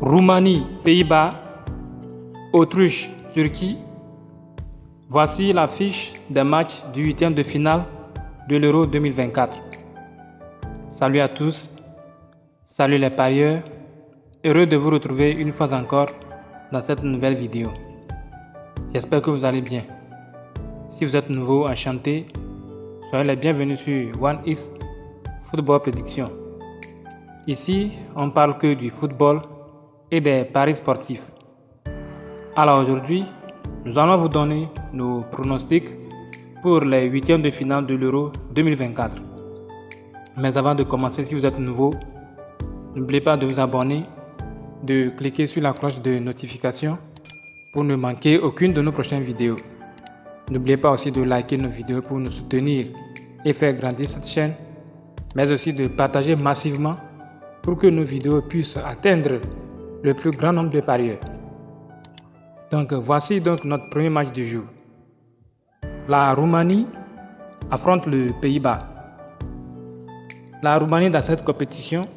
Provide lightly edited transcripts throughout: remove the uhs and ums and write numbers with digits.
Roumanie, Pays-Bas, Autriche, Turquie. Voici la fiche des matchs du huitième de finale de l'Euro 2024. Salut à tous, salut les parieurs, heureux de vous retrouver une fois encore dans cette nouvelle vidéo. J'espère que vous allez bien. Si vous êtes nouveau, enchanté, soyez les bienvenus sur OneX Football Prédiction. Ici, on parle que du football et des paris sportifs. Alors aujourd'hui, nous allons vous donner nos pronostics pour les huitièmes de finale de l'Euro 2024. Mais avant de commencer, si vous êtes nouveau, n'oubliez pas de vous abonner, de cliquer sur la cloche de notification pour ne manquer aucune de nos prochaines vidéos. N'oubliez pas aussi de liker nos vidéos pour nous soutenir et faire grandir cette chaîne, mais aussi de partager massivement pour que nos vidéos puissent atteindre le plus grand nombre de parieurs. Donc voici donc notre premier match du jour. La Roumanie affronte le Pays-Bas. La Roumanie dans cette compétition,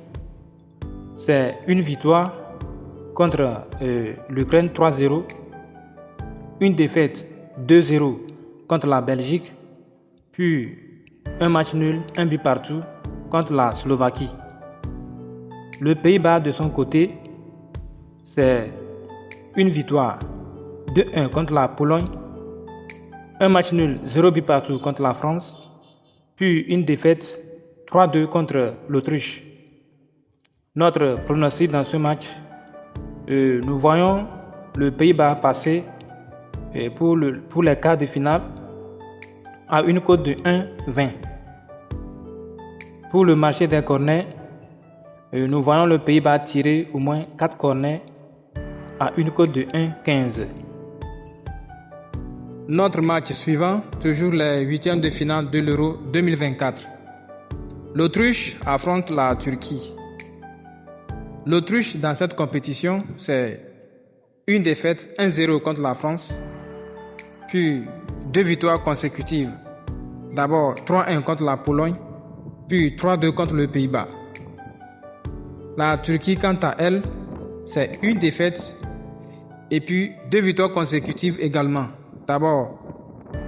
c'est une victoire contre l'Ukraine 3-0, une défaite 2-0 contre la Belgique, puis un match nul, un but partout contre la Slovaquie. Le Pays-Bas de son côté, c'est une victoire 2-1 contre la Pologne, un match nul 0 but partout contre la France, puis une défaite 3-2 contre l'Autriche. Notre pronostic dans ce match, nous voyons le Pays-Bas passer pour les quarts de finale à une cote de 1,20. Pour le marché des corners, nous voyons le Pays-Bas tirer au moins 4 corners à une cote de 1,15. Notre match suivant, toujours les huitièmes de finale de l'Euro 2024. L'Autriche affronte la Turquie. L'Autriche dans cette compétition, c'est une défaite 1-0 contre la France, puis 2 victoires consécutives. D'abord 3-1 contre la Pologne, puis 3-2 contre le Pays-Bas. La Turquie, quant à elle, c'est une défaite et puis 2 victoires consécutives également. D'abord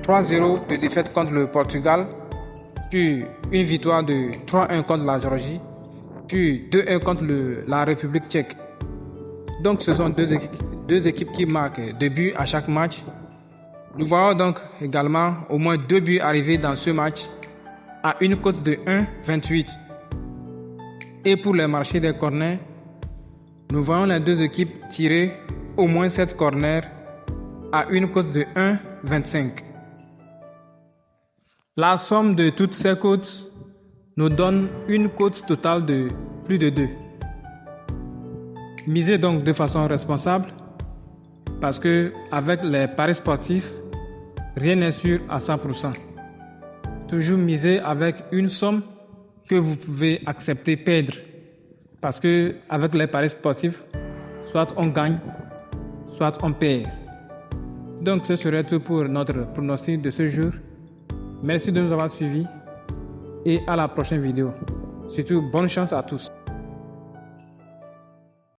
3-0 de défaite contre le Portugal, puis une victoire de 3-1 contre la Géorgie, puis 2-1 contre la République tchèque. Donc ce sont deux équipes qui marquent 2 buts à chaque match. Nous voyons donc également au moins 2 buts arrivés dans ce match à une cote de 1,28. Et pour les marchés des corners, nous voyons les deux équipes tirer au moins 7 corners à une cote de 1,25. La somme de toutes ces cotes nous donne une cote totale de plus de 2. Misez donc de façon responsable parce que avec les paris sportifs, rien n'est sûr à 100%. Toujours miser avec une somme que vous pouvez accepter perdre parce que avec les paris sportifs, soit on gagne, soit on perd. Donc ce serait tout pour notre pronostic de ce jour. Merci de nous avoir suivis et à la prochaine vidéo. Surtout bonne chance à tous.